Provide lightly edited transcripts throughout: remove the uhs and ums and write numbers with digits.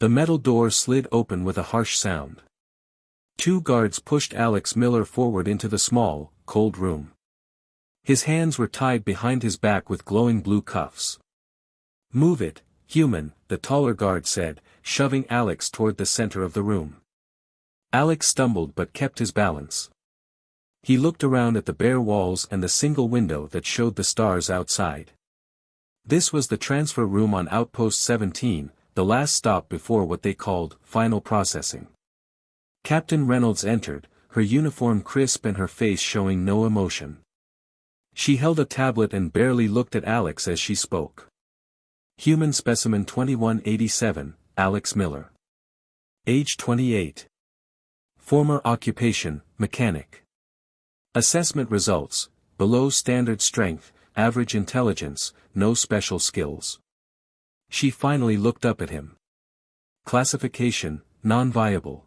The metal door slid open with a harsh sound. Two guards pushed Alex Miller forward into the small, cold room. His hands were tied behind his back with glowing blue cuffs. "Move it, human," the taller guard said, shoving Alex toward the center of the room. Alex stumbled but kept his balance. He looked around at the bare walls and the single window that showed the stars outside. This was the transfer room on Outpost 17, the last stop before what they called final processing. Captain Reynolds entered, her uniform crisp and her face showing no emotion. She held a tablet and barely looked at Alex as she spoke. Human Specimen 2187, Alex Miller. Age 28. Former occupation, mechanic. Assessment results, below standard strength, average intelligence, no special skills. She finally looked up at him. Classification, non-viable.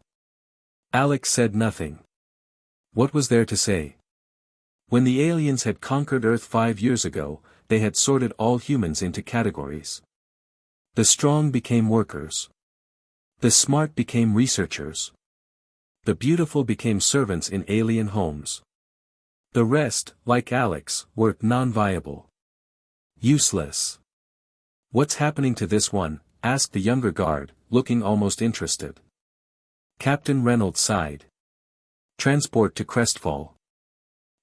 Alex said nothing. What was there to say? When the aliens had conquered Earth 5 years ago, they had sorted all humans into categories. The strong became workers. The smart became researchers. The beautiful became servants in alien homes. The rest, like Alex, were non-viable. Useless. "What's happening to this one?" asked the younger guard, looking almost interested. Captain Reynolds sighed. "Transport to Crestfall.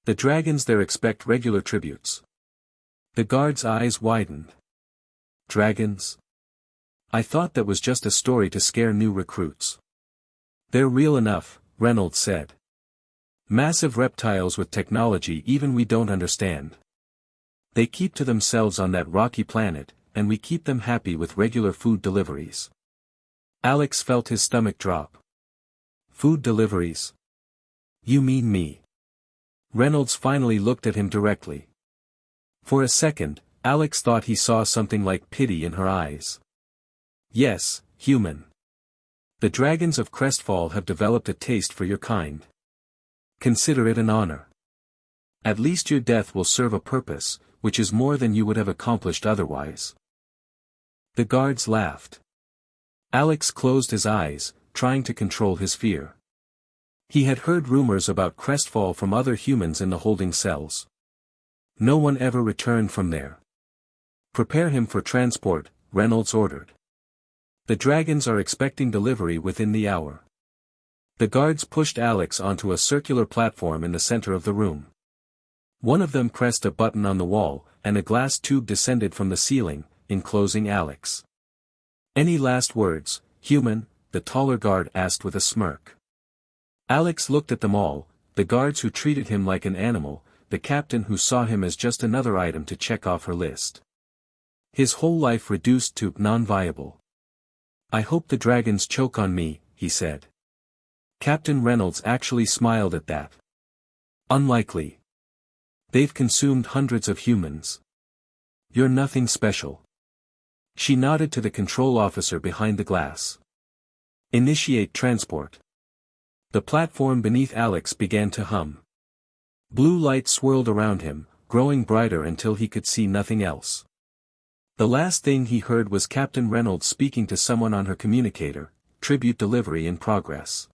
The dragons there expect regular tributes." The guard's eyes widened. "Dragons? I thought that was just a story to scare new recruits." "They're real enough," Reynolds said. "Massive reptiles with technology even we don't understand. They keep to themselves on that rocky planet, and we keep them happy with regular food deliveries." Alex felt his stomach drop. "Food deliveries? You mean me?" Reynolds finally looked at him directly. For a second, Alex thought he saw something like pity in her eyes. "Yes, human. The dragons of Crestfall have developed a taste for your kind. Consider it an honor. At least your death will serve a purpose, which is more than you would have accomplished otherwise." The guards laughed. Alex closed his eyes, trying to control his fear. He had heard rumors about Crestfall from other humans in the holding cells. No one ever returned from there. "Prepare him for transport," Reynolds ordered. "The dragons are expecting delivery within the hour." The guards pushed Alex onto a circular platform in the center of the room. One of them pressed a button on the wall, and a glass tube descended from the ceiling, enclosing Alex. "Any last words, human?" the taller guard asked with a smirk. Alex looked at them all, the guards who treated him like an animal, the captain who saw him as just another item to check off her list. His whole life reduced to non-viable. "I hope the dragons choke on me," he said. Captain Reynolds actually smiled at that. "Unlikely. They've consumed hundreds of humans. You're nothing special." She nodded to the control officer behind the glass. "Initiate transport." The platform beneath Alex began to hum. Blue light swirled around him, growing brighter until he could see nothing else. The last thing he heard was Captain Reynolds speaking to someone on her communicator, "Tribute delivery in progress.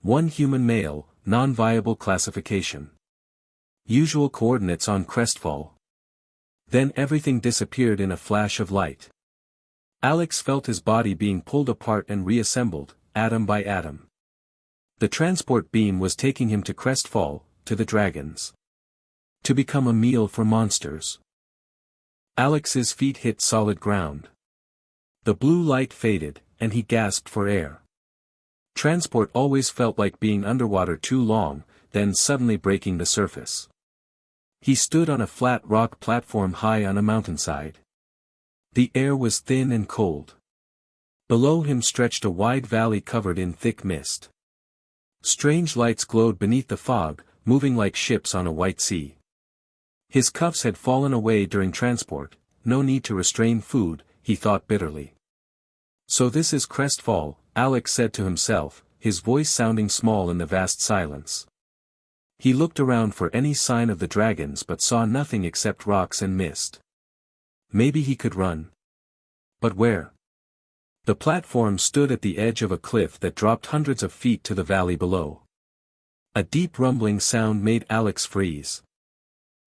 One human male, non-viable classification. Usual coordinates on Crestfall." Then everything disappeared in a flash of light. Alex felt his body being pulled apart and reassembled, atom by atom. The transport beam was taking him to Crestfall, to the dragons. To become a meal for monsters. Alex's feet hit solid ground. The blue light faded, and he gasped for air. Transport always felt like being underwater too long, then suddenly breaking the surface. He stood on a flat rock platform high on a mountainside. The air was thin and cold. Below him stretched a wide valley covered in thick mist. Strange lights glowed beneath the fog, moving like ships on a white sea. His cuffs had fallen away during transport, no need to restrain food, he thought bitterly. "So this is Crestfall," Alex said to himself, his voice sounding small in the vast silence. He looked around for any sign of the dragons but saw nothing except rocks and mist. Maybe he could run. But where? The platform stood at the edge of a cliff that dropped hundreds of feet to the valley below. A deep rumbling sound made Alex freeze.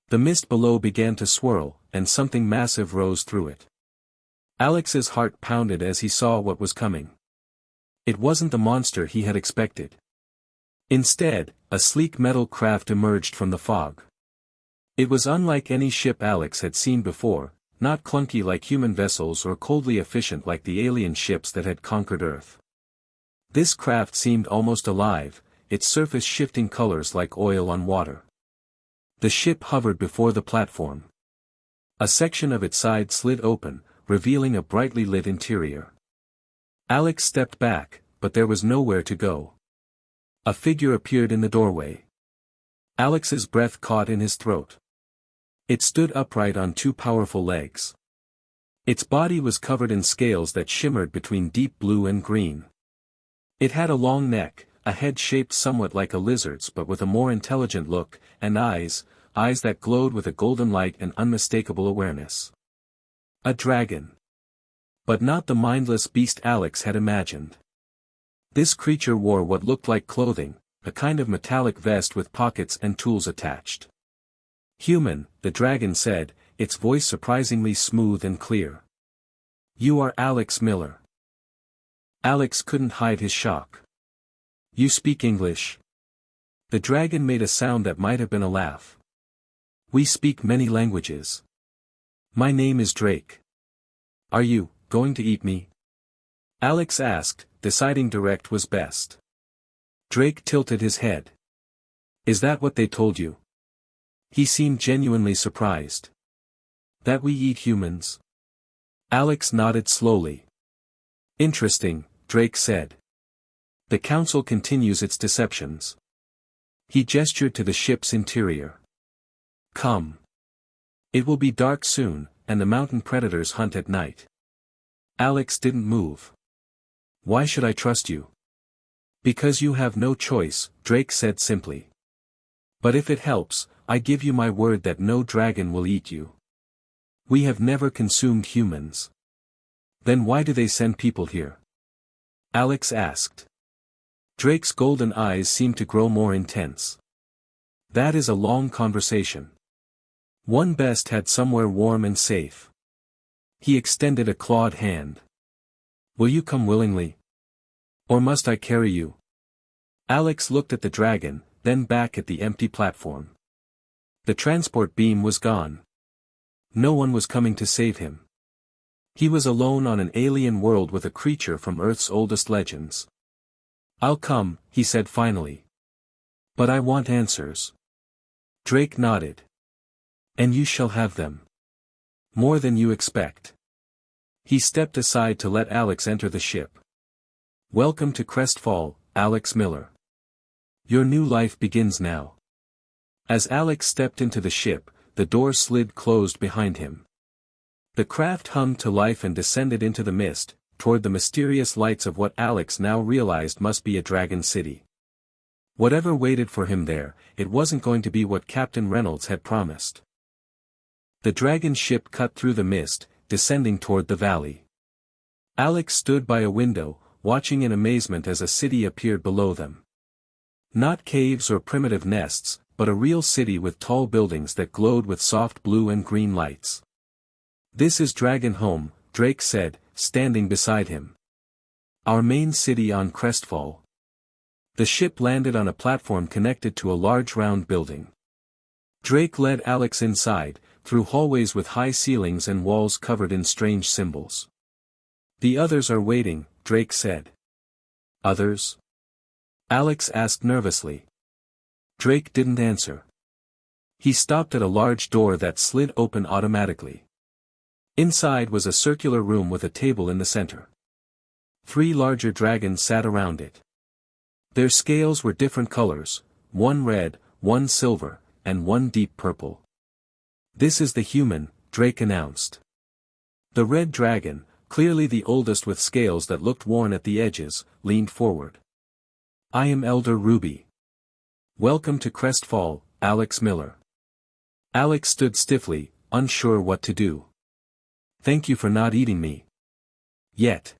The mist below began to swirl, and something massive rose through it. Alex's heart pounded as he saw what was coming. It wasn't the monster he had expected. Instead, a sleek metal craft emerged from the fog. It was unlike any ship Alex had seen before, not clunky like human vessels or coldly efficient like the alien ships that had conquered Earth. This craft seemed almost alive, its surface shifting colors like oil on water. The ship hovered before the platform. A section of its side slid open, revealing a brightly lit interior. Alex stepped back, but there was nowhere to go. A figure appeared in the doorway. Alex's breath caught in his throat. It stood upright on two powerful legs. Its body was covered in scales that shimmered between deep blue and green. It had a long neck, a head shaped somewhat like a lizard's but with a more intelligent look, and eyes that glowed with a golden light and unmistakable awareness. A dragon. But not the mindless beast Alex had imagined. This creature wore what looked like clothing, a kind of metallic vest with pockets and tools attached. "Human," the dragon said, its voice surprisingly smooth and clear. "You are Alex Miller." Alex couldn't hide his shock. "You speak English?" The dragon made a sound that might have been a laugh. "We speak many languages. My name is Drake. Are you going to eat me?" Alex asked, deciding direct was best. Drake tilted his head. "Is that what they told you?" He seemed genuinely surprised. "That we eat humans?" Alex nodded slowly. "Interesting," Drake said. "The Council continues its deceptions." He gestured to the ship's interior. "Come. It will be dark soon, and the mountain predators hunt at night." Alex didn't move. "Why should I trust you?" "Because you have no choice," Drake said simply. "But if it helps, I give you my word that no dragon will eat you. We have never consumed humans." "Then why do they send people here?" Alex asked. Drake's golden eyes seemed to grow more intense. "That is a long conversation. One best had somewhere warm and safe." He extended a clawed hand. "Will you come willingly? Or must I carry you?" Alex looked at the dragon, then back at the empty platform. The transport beam was gone. No one was coming to save him. He was alone on an alien world with a creature from Earth's oldest legends. "I'll come," he said finally. "But I want answers." Drake nodded. "And you shall have them. More than you expect." He stepped aside to let Alex enter the ship. "Welcome to Crestfall, Alex Miller. Your new life begins now." As Alex stepped into the ship, the door slid closed behind him. The craft hummed to life and descended into the mist, toward the mysterious lights of what Alex now realized must be a dragon city. Whatever waited for him there, it wasn't going to be what Captain Reynolds had promised. The dragon ship cut through the mist, descending toward the valley. Alex stood by a window, watching in amazement as a city appeared below them. Not caves or primitive nests, but a real city with tall buildings that glowed with soft blue and green lights. "This is Dragon Home," Drake said, standing beside him. "Our main city on Crestfall." The ship landed on a platform connected to a large round building. Drake led Alex inside, through hallways with high ceilings and walls covered in strange symbols. "The others are waiting," Drake said. "Others?" Alex asked nervously. Drake didn't answer. He stopped at a large door that slid open automatically. Inside was a circular room with a table in the center. 3 larger dragons sat around it. Their scales were different colors, one red, one silver, and one deep purple. "This is the human," Drake announced. The red dragon, clearly the oldest with scales that looked worn at the edges, leaned forward. "I am Elder Ruby. Welcome to Crestfall, Alex Miller." Alex stood stiffly, unsure what to do. "Thank you for not eating me. Yet."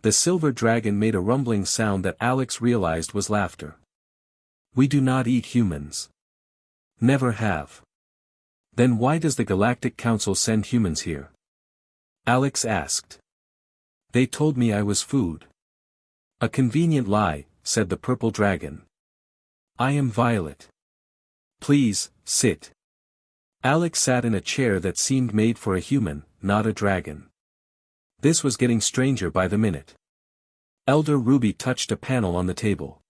The silver dragon made a rumbling sound that Alex realized was laughter. We do not eat humans. Never have. Then why does the Galactic Council send humans here? Alex asked. They told me I was food. A convenient lie, said the purple dragon. I am Violet. Please, sit. Alex sat in a chair that seemed made for a human, not a dragon. This was getting stranger by the minute. Elder Ruby touched a panel on the table.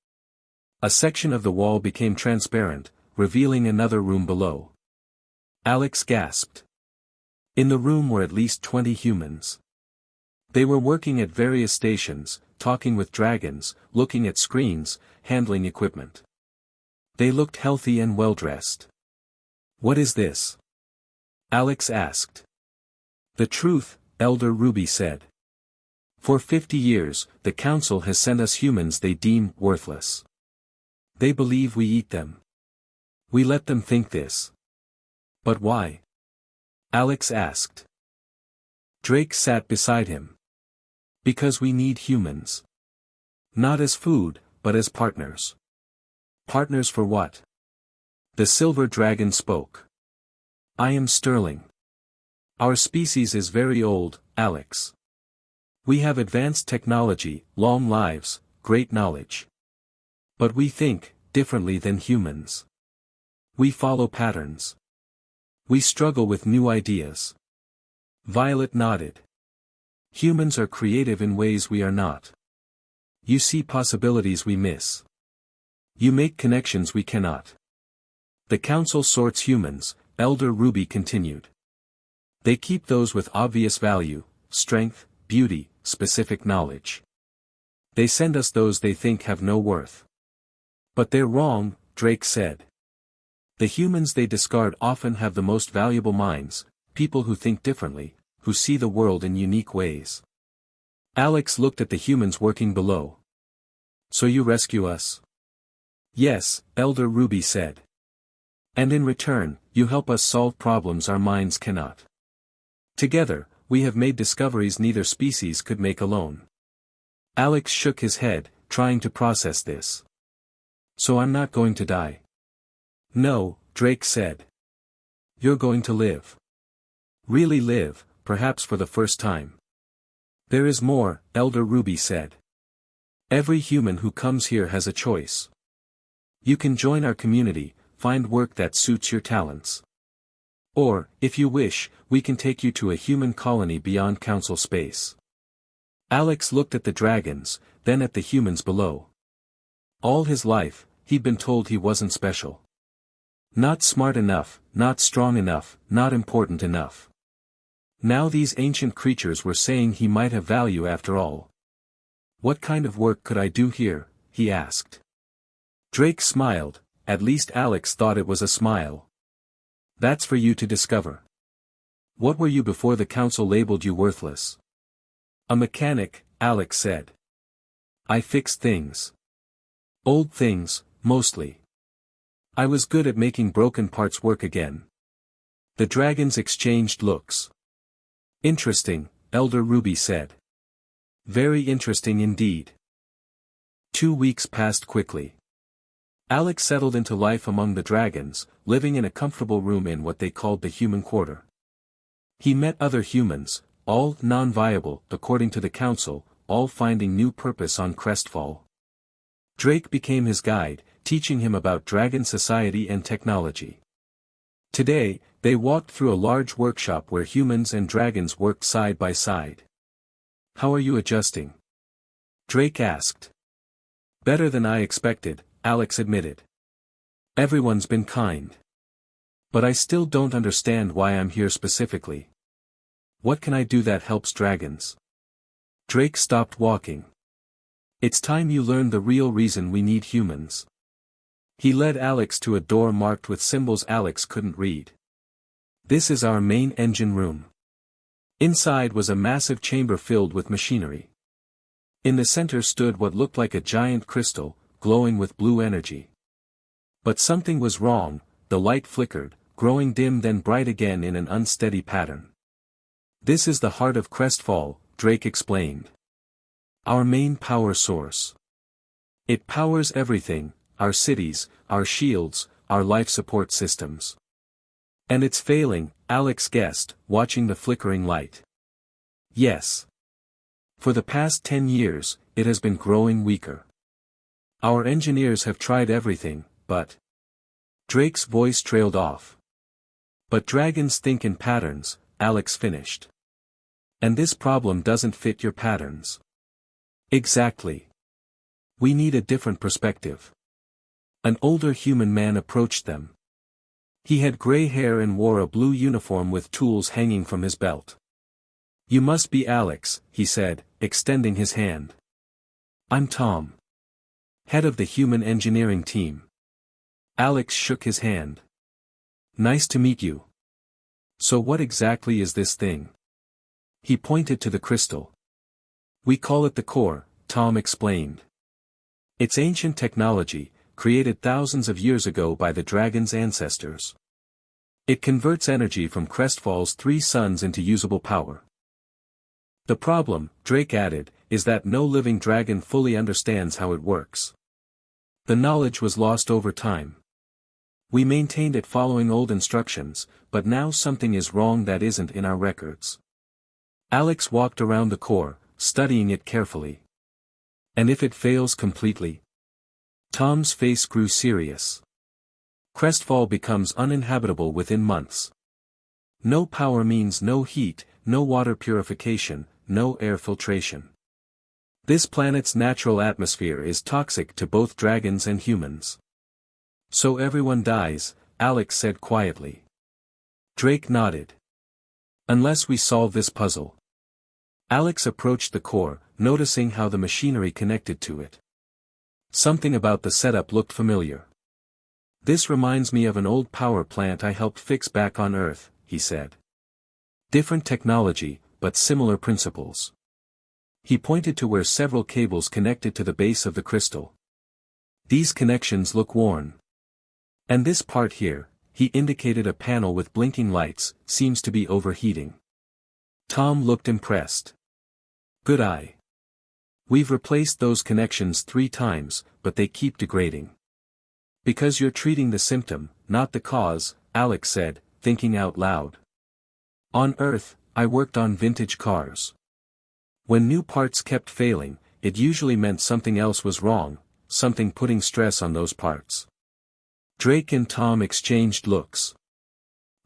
A section of the wall became transparent, revealing another room below. Alex gasped. In the room were at least 20 humans. They were working at various stations, talking with dragons, looking at screens, handling equipment. They looked healthy and well-dressed. What is this? Alex asked. The truth, Elder Ruby said. For 50 years, the Council has sent us humans they deem worthless. They believe we eat them. We let them think this. But why? Alex asked. Drake sat beside him. Because we need humans. Not as food, but as partners. Partners for what? The silver dragon spoke. I am Sterling. Our species is very old, Alex. We have advanced technology, long lives, great knowledge. But we think differently than humans. We follow patterns. We struggle with new ideas. Violet nodded. Humans are creative in ways we are not. You see possibilities we miss. You make connections we cannot. The Council sorts humans, Elder Ruby continued. They keep those with obvious value, strength, beauty, specific knowledge. They send us those they think have no worth. But they're wrong, Drake said. The humans they discard often have the most valuable minds, people who think differently, who see the world in unique ways. Alex looked at the humans working below. So you rescue us? Yes, Elder Ruby said. And in return, you help us solve problems our minds cannot. Together, we have made discoveries neither species could make alone. Alex shook his head, trying to process this. So I'm not going to die. No, Drake said. You're going to live. Really live, perhaps for the first time. There is more, Elder Ruby said. Every human who comes here has a choice. You can join our community, find work that suits your talents. Or, if you wish, we can take you to a human colony beyond Council space. Alex looked at the dragons, then at the humans below. All his life, he'd been told he wasn't special. Not smart enough, not strong enough, not important enough. Now these ancient creatures were saying he might have value after all. What kind of work could I do here? He asked. Drake smiled, at least Alex thought it was a smile. That's for you to discover. What were you before the Council labeled you worthless? A mechanic, Alex said. I fixed things. Old things, mostly. I was good at making broken parts work again. The dragons exchanged looks. Interesting, Elder Ruby said. Very interesting indeed. 2 weeks passed quickly. Alex settled into life among the dragons, living in a comfortable room in what they called the human quarter. He met other humans, all non-viable, according to the Council, all finding new purpose on Crestfall. Drake became his guide, teaching him about dragon society and technology. Today, they walked through a large workshop where humans and dragons worked side by side. How are you adjusting? Drake asked. Better than I expected, Alex admitted. Everyone's been kind. But I still don't understand why I'm here specifically. What can I do that helps dragons? Drake stopped walking. It's time you learn the real reason we need humans. He led Alex to a door marked with symbols Alex couldn't read. This is our main engine room. Inside was a massive chamber filled with machinery. In the center stood what looked like a giant crystal, glowing with blue energy. But something was wrong, the light flickered, growing dim then bright again in an unsteady pattern. This is the heart of Crestfall, Drake explained. Our main power source. It powers everything, our cities, our shields, our life support systems. And it's failing, Alex guessed, watching the flickering light. Yes. For the past 10 years, it has been growing weaker. Our engineers have tried everything, but... Drake's voice trailed off. But dragons think in patterns, Alex finished. And this problem doesn't fit your patterns. Exactly. We need a different perspective. An older human man approached them. He had gray hair and wore a blue uniform with tools hanging from his belt. You must be Alex, he said, extending his hand. I'm Tom. Head of the human engineering team. Alex shook his hand. Nice to meet you. So what exactly is this thing? He pointed to the crystal. We call it the core, Tom explained. It's ancient technology, created thousands of years ago by the dragon's ancestors. It converts energy from Crestfall's 3 suns into usable power. The problem, Drake added, is that no living dragon fully understands how it works. The knowledge was lost over time. We maintained it following old instructions, but now something is wrong that isn't in our records. Alex walked around the core, studying it carefully. And if it fails completely? Tom's face grew serious. Crestfall becomes uninhabitable within months. No power means no heat, no water purification, no air filtration. This planet's natural atmosphere is toxic to both dragons and humans. So everyone dies, Alex said quietly. Drake nodded. Unless we solve this puzzle. Alex approached the core, noticing how the machinery connected to it. Something about the setup looked familiar. This reminds me of an old power plant I helped fix back on Earth, he said. Different technology, but similar principles. He pointed to where several cables connected to the base of the crystal. These connections look worn. And this part here, he indicated a panel with blinking lights, seems to be overheating. Tom looked impressed. Good eye. We've replaced those connections 3 times, but they keep degrading. Because you're treating the symptom, not the cause, Alex said, thinking out loud. On Earth, I worked on vintage cars. When new parts kept failing, it usually meant something else was wrong, something putting stress on those parts. Drake and Tom exchanged looks.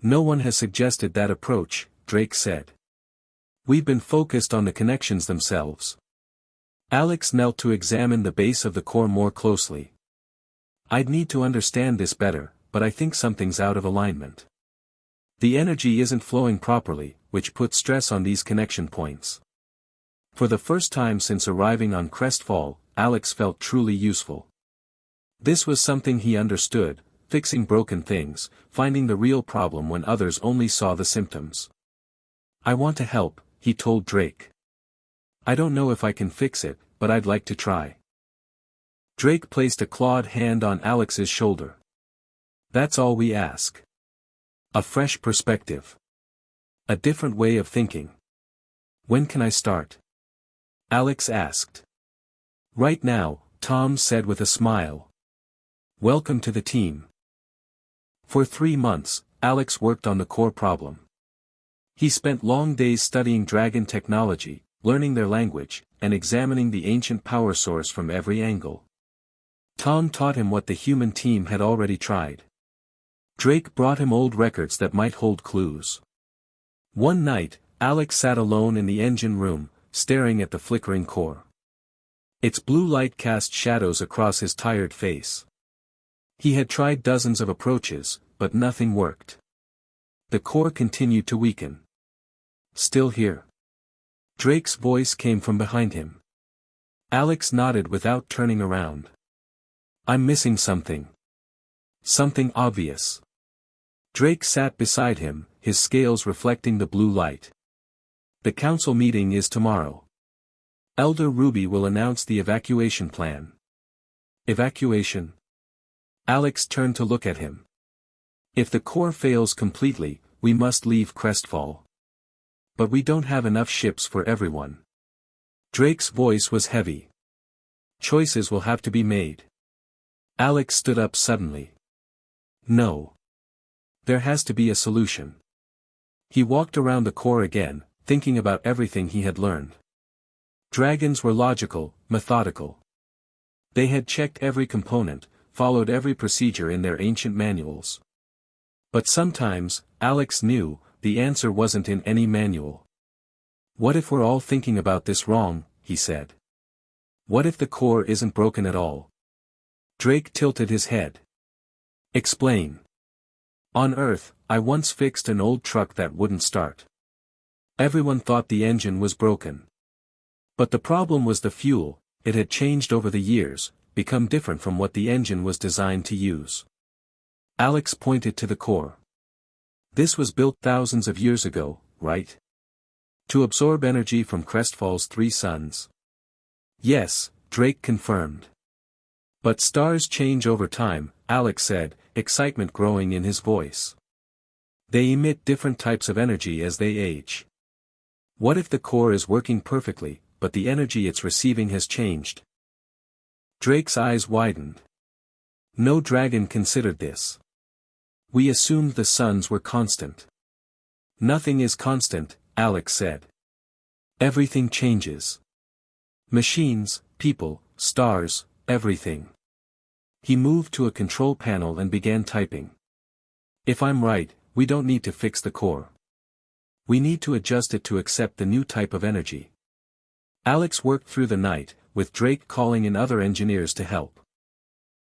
No one has suggested that approach, Drake said. We've been focused on the connections themselves. Alex knelt to examine the base of the core more closely. I'd need to understand this better, but I think something's out of alignment. The energy isn't flowing properly, which puts stress on these connection points. For the first time since arriving on Crestfall, Alex felt truly useful. This was something he understood, fixing broken things, finding the real problem when others only saw the symptoms. I want to help, he told Drake. I don't know if I can fix it, but I'd like to try. Drake placed a clawed hand on Alex's shoulder. That's all we ask. A fresh perspective. A different way of thinking. When can I start? Alex asked. Right now, Tom said with a smile. Welcome to the team. For 3 months, Alex worked on the core problem. He spent long days studying dragon technology, learning their language, and examining the ancient power source from every angle. Tom taught him what the human team had already tried. Drake brought him old records that might hold clues. One night, Alex sat alone in the engine room, staring at the flickering core. Its blue light cast shadows across his tired face. He had tried dozens of approaches, but nothing worked. The core continued to weaken. Still here? Drake's voice came from behind him. Alex nodded without turning around. I'm missing something. Something obvious. Drake sat beside him, his scales reflecting the blue light. The council meeting is tomorrow. Elder Ruby will announce the evacuation plan. Evacuation? Alex turned to look at him. If the core fails completely, we must leave Crestfall. But we don't have enough ships for everyone. Drake's voice was heavy. Choices will have to be made. Alex stood up suddenly. No. There has to be a solution. He walked around the core again, thinking about everything he had learned. Dragons were logical, methodical. They had checked every component, followed every procedure in their ancient manuals. But sometimes, Alex knew, the answer wasn't in any manual. What if we're all thinking about this wrong, he said. What if the core isn't broken at all? Drake tilted his head. Explain. On Earth, I once fixed an old truck that wouldn't start. Everyone thought the engine was broken. But the problem was the fuel. It had changed over the years, become different from what the engine was designed to use. Alex pointed to the core. This was built thousands of years ago, right? To absorb energy from Crestfall's 3 suns. Yes, Drake confirmed. But stars change over time, Alex said, excitement growing in his voice. They emit different types of energy as they age. What if the core is working perfectly, but the energy it's receiving has changed? Drake's eyes widened. No dragon considered this. We assumed the suns were constant. Nothing is constant, Alex said. Everything changes. Machines, people, stars, everything. He moved to a control panel and began typing. If I'm right, we don't need to fix the core. We need to adjust it to accept the new type of energy. Alex worked through the night, with Drake calling in other engineers to help.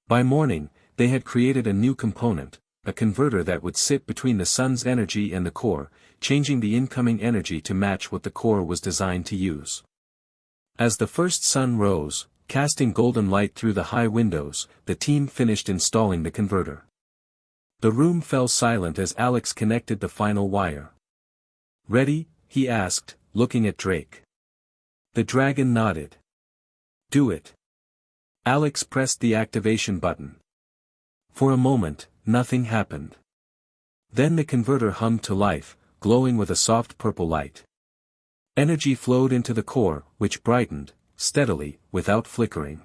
By morning, they had created a new component, a converter that would sit between the sun's energy and the core, changing the incoming energy to match what the core was designed to use. As the first sun rose, casting golden light through the high windows, the team finished installing the converter. The room fell silent as Alex connected the final wire. Ready? He asked, looking at Drake. The dragon nodded. Do it. Alex pressed the activation button. For a moment, nothing happened. Then the converter hummed to life, glowing with a soft purple light. Energy flowed into the core, which brightened, steadily, without flickering.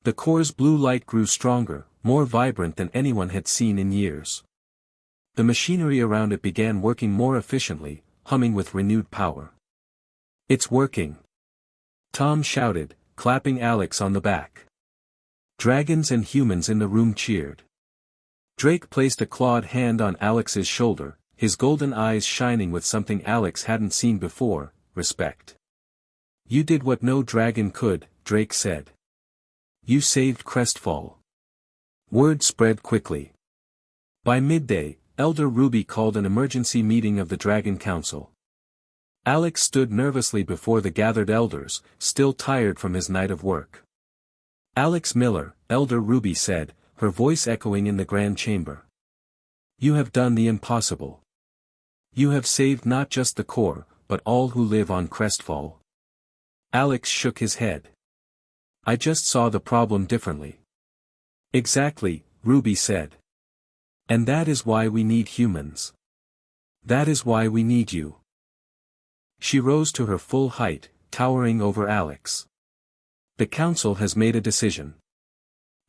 The core's blue light grew stronger, more vibrant than anyone had seen in years. The machinery around it began working more efficiently, humming with renewed power. It's working. Tom shouted, clapping Alex on the back. Dragons and humans in the room cheered. Drake placed a clawed hand on Alex's shoulder, his golden eyes shining with something Alex hadn't seen before, respect. You did what no dragon could, Drake said. You saved Crestfall. Word spread quickly. By midday, Elder Ruby called an emergency meeting of the Dragon Council. Alex stood nervously before the gathered elders, still tired from his night of work. Alex Miller, Elder Ruby said, her voice echoing in the grand chamber. You have done the impossible. You have saved not just the core, but all who live on Crestfall. Alex shook his head. I just saw the problem differently. Exactly, Ruby said. And that is why we need humans. That is why we need you. She rose to her full height, towering over Alex. The council has made a decision.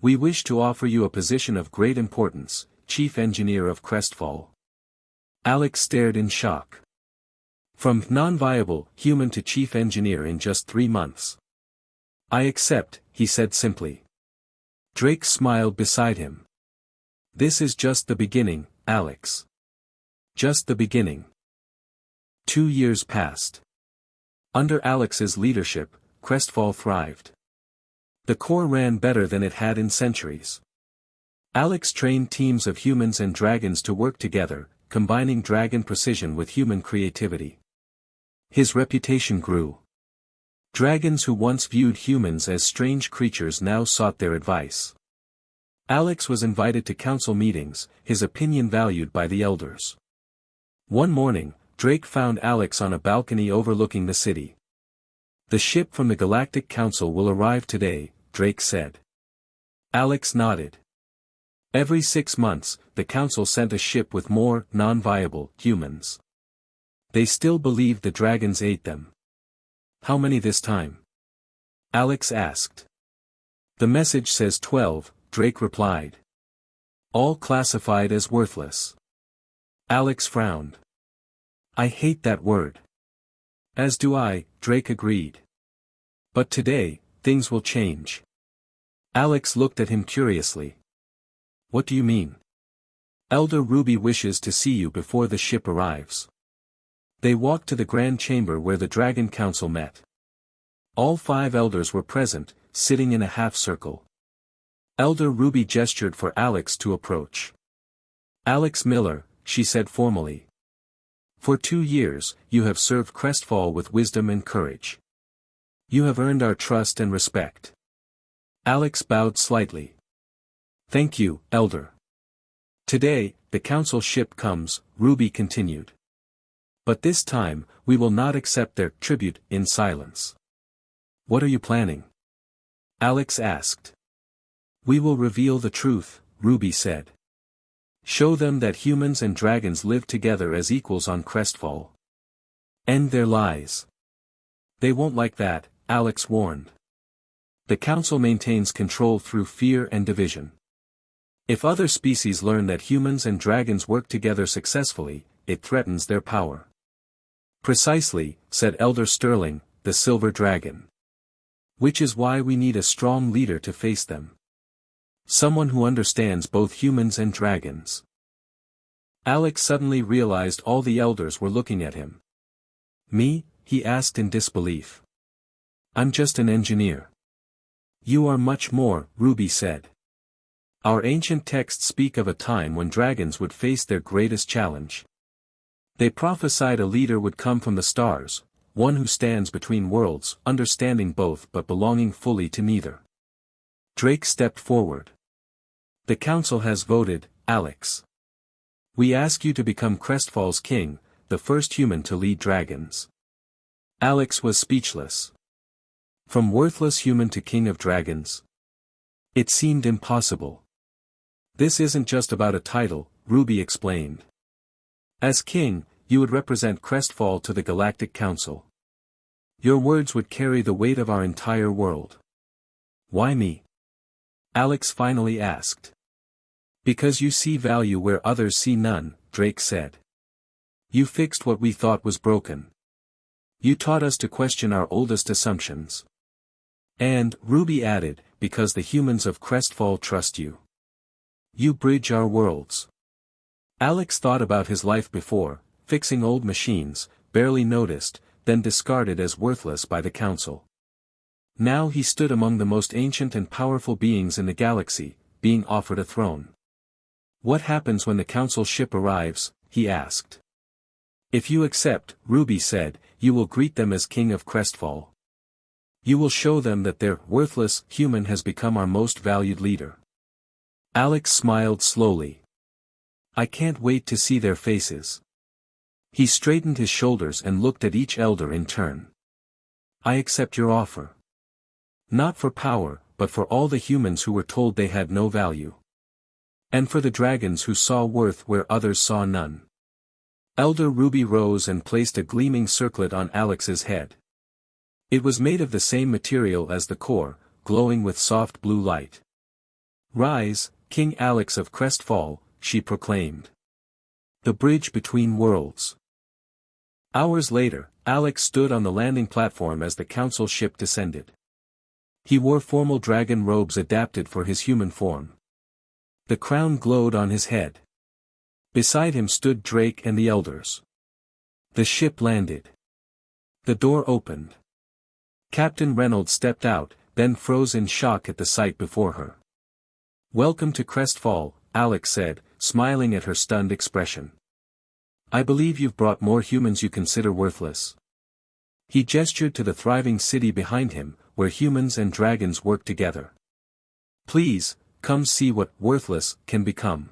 We wish to offer you a position of great importance, Chief Engineer of Crestfall. Alex stared in shock. From non-viable human to Chief Engineer in just 3 months. I accept, he said simply. Drake smiled beside him. This is just the beginning, Alex. Just the beginning. 2 years passed. Under Alex's leadership, Crestfall thrived. The core ran better than it had in centuries. Alex trained teams of humans and dragons to work together, combining dragon precision with human creativity. His reputation grew. Dragons who once viewed humans as strange creatures now sought their advice. Alex was invited to council meetings, his opinion valued by the elders. One morning, Drake found Alex on a balcony overlooking the city. The ship from the Galactic Council will arrive today, Drake said. Alex nodded. Every 6 months, the council sent a ship with more non-viable humans. They still believed the dragons ate them. How many this time? Alex asked. The message says 12, Drake replied. All classified as worthless. Alex frowned. I hate that word. As do I, Drake agreed. But today, things will change. Alex looked at him curiously. What do you mean? Elder Ruby wishes to see you before the ship arrives. They walked to the grand chamber where the Dragon Council met. All 5 elders were present, sitting in a half-circle. Elder Ruby gestured for Alex to approach. Alex Miller, she said formally. For 2 years, you have served Crestfall with wisdom and courage. You have earned our trust and respect. Alex bowed slightly. Thank you, Elder. Today, the council ship comes, Ruby continued. But this time, we will not accept their tribute in silence. What are you planning? Alex asked. We will reveal the truth, Ruby said. Show them that humans and dragons live together as equals on Crestfall. End their lies. They won't like that, Alex warned. The council maintains control through fear and division. If other species learn that humans and dragons work together successfully, it threatens their power. Precisely, said Elder Sterling, the Silver Dragon. Which is why we need a strong leader to face them. Someone who understands both humans and dragons. Alex suddenly realized all the elders were looking at him. Me? He asked in disbelief. I'm just an engineer. You are much more, Ruby said. Our ancient texts speak of a time when dragons would face their greatest challenge. They prophesied a leader would come from the stars, one who stands between worlds, understanding both but belonging fully to neither. Drake stepped forward. The council has voted, Alex. We ask you to become Crestfall's king, the first human to lead dragons. Alex was speechless. From worthless human to king of dragons? It seemed impossible. This isn't just about a title, Ruby explained. As king, you would represent Crestfall to the Galactic Council. Your words would carry the weight of our entire world. Why me? Alex finally asked. Because you see value where others see none, Drake said. You fixed what we thought was broken. You taught us to question our oldest assumptions. And, Ruby added, because the humans of Crestfall trust you. You bridge our worlds. Alex thought about his life before, fixing old machines, barely noticed, then discarded as worthless by the council. Now he stood among the most ancient and powerful beings in the galaxy, being offered a throne. What happens when the council ship arrives? He asked. If you accept, Ruby said, you will greet them as king of Crestfall. You will show them that their worthless human has become our most valued leader. Alex smiled slowly. I can't wait to see their faces. He straightened his shoulders and looked at each elder in turn. I accept your offer. Not for power, but for all the humans who were told they had no value. And for the dragons who saw worth where others saw none. Elder Ruby rose and placed a gleaming circlet on Alex's head. It was made of the same material as the core, glowing with soft blue light. Rise, King Alex of Crestfall, she proclaimed. The bridge between worlds. Hours later, Alex stood on the landing platform as the council ship descended. He wore formal dragon robes adapted for his human form. The crown glowed on his head. Beside him stood Drake and the elders. The ship landed. The door opened. Captain Reynolds stepped out, then froze in shock at the sight before her. Welcome to Crestfall, Alex said, smiling at her stunned expression. I believe you've brought more humans you consider worthless. He gestured to the thriving city behind him, where humans and dragons work together. Please, come see what worthless can become.